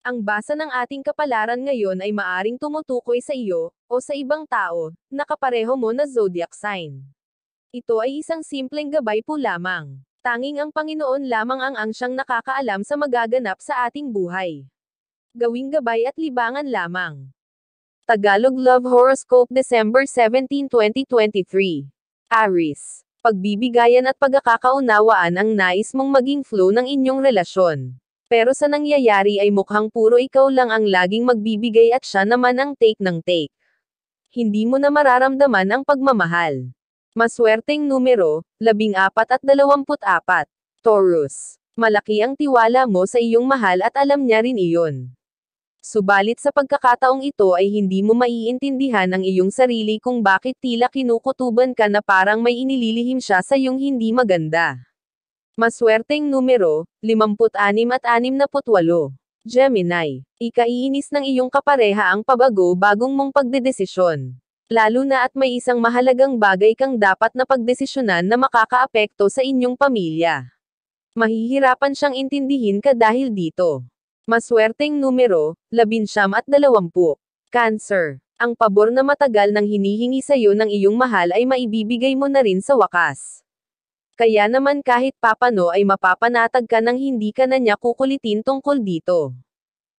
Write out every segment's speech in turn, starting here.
Ang basa ng ating kapalaran ngayon ay maaring tumutukoy sa iyo, o sa ibang tao, na kapareho mo na zodiac sign. Ito ay isang simpleng gabay po lamang. Tanging ang Panginoon lamang ang siyang nakakaalam sa magaganap sa ating buhay. Gawing gabay at libangan lamang. Tagalog Love Horoscope December 17, 2023. Aries. Pagbibigayan at pagkakaunawaan ang nais mong maging flow ng inyong relasyon. Pero sa nangyayari ay mukhang puro ikaw lang ang laging magbibigay at siya naman ang take ng take. Hindi mo na mararamdaman ang pagmamahal. Maswerteng numero, 14 at 24. Taurus. Malaki ang tiwala mo sa iyong mahal at alam niya rin iyon. Subalit sa pagkakataong ito ay hindi mo maiintindihan ang iyong sarili kung bakit tila kinukutuban ka na parang may inililihim siya sa iyong hindi maganda. Maswerteng numero, 56 at 68. Gemini. Ikaiinis ng iyong kapareha ang pabago-bagong mong pagdedesisyon. Lalo na at may isang mahalagang bagay kang dapat na pagdesisyonan na makakaapekto sa inyong pamilya. Mahihirapan siyang intindihin ka dahil dito. Maswerteng numero, 19 at 20. Cancer. Ang pabor na matagal nang hinihingi sa iyo ng iyong mahal ay maibibigay mo na rin sa wakas. Kaya naman kahit papano ay mapapanatag ka nang hindi ka na niya kukulitin tungkol dito.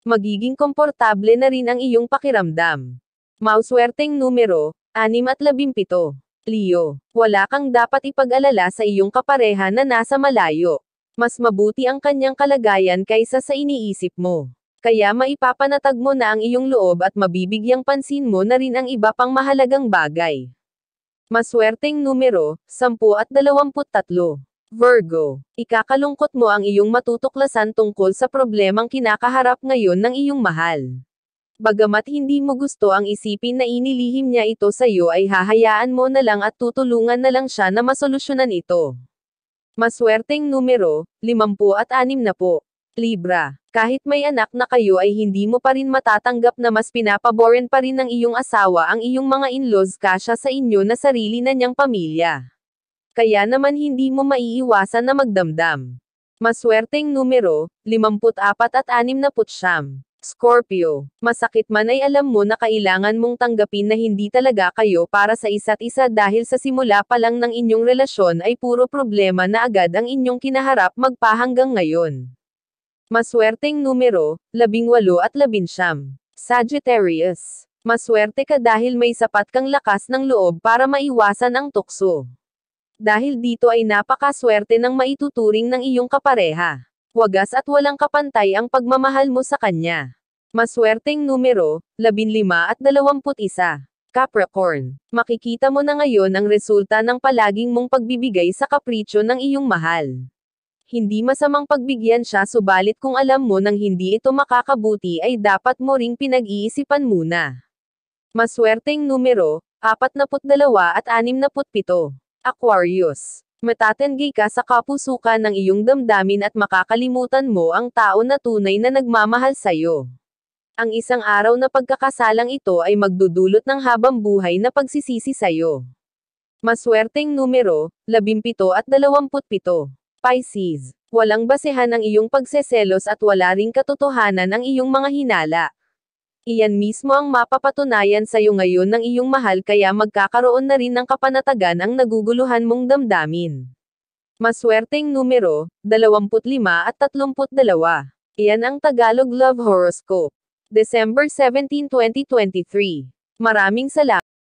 Magiging komportable na rin ang iyong pakiramdam. Maswerteng numero, 6 at 17. Leo. Wala kang dapat ipag-alala sa iyong kapareha na nasa malayo. Mas mabuti ang kanyang kalagayan kaysa sa iniisip mo. Kaya maipapanatag mo na ang iyong loob at mabibigyang pansin mo na rin ang iba pang mahalagang bagay. Maswerteng numero, 10 at 23. Virgo. Ikakalungkot mo ang iyong matutuklasan tungkol sa problemang kinakaharap ngayon ng iyong mahal. Bagamat hindi mo gusto ang isipin na inilihim niya ito sa iyo ay hahayaan mo na lang at tutulungan na lang siya na masolusyonan ito. Maswerteng numero, 50 at 60. Libra. Kahit may anak na kayo ay hindi mo pa rin matatanggap na mas pinapaboren pa rin ng iyong asawa ang iyong mga in-laws kasya sa inyo na sarili na niyang pamilya. Kaya naman hindi mo maiiwasan na magdamdam. Maswerteng numero, 54 at 69. Scorpio. Masakit man ay alam mo na kailangan mong tanggapin na hindi talaga kayo para sa isa't isa dahil sa simula pa lang ng inyong relasyon ay puro problema na agad ang inyong kinaharap magpahanggang ngayon. Maswerteng numero, 18 at 19. Sagittarius. Maswerte ka dahil may sapat kang lakas ng loob para maiwasan ang tukso. Dahil dito ay napakaswerte ng maituturing ng iyong kapareha. Wagas at walang kapantay ang pagmamahal mo sa kanya. Maswerteng numero, 15 at 21. Capricorn. Makikita mo na ngayon ang resulta ng palaging mong pagbibigay sa kapritsyo ng iyong mahal. Hindi masamang pagbigyan siya subalit kung alam mo nang hindi ito makakabuti ay dapat mo ring pinag-iisipan muna. Maswerteng numero, 42 at 67. Aquarius. Matatanggi ka sa kapusukan ng iyong damdamin at makakalimutan mo ang tao na tunay na nagmamahal sa'yo. Ang isang araw na pagkakasalang ito ay magdudulot ng habang buhay na pagsisisi sa'yo. Maswerteng numero, 17 at 27. Pisces. Walang basehan ang iyong pagseselos at wala ring katotohanan ang iyong mga hinala. Iyan mismo ang mapapatunayan sa iyo ngayon ng iyong mahal kaya magkakaroon na rin ng kapanatagan ang naguguluhan mong damdamin. Maswerteng numero, 25 at 32. Iyan ang Tagalog Love Horoscope. December 17, 2023. Maraming salamat.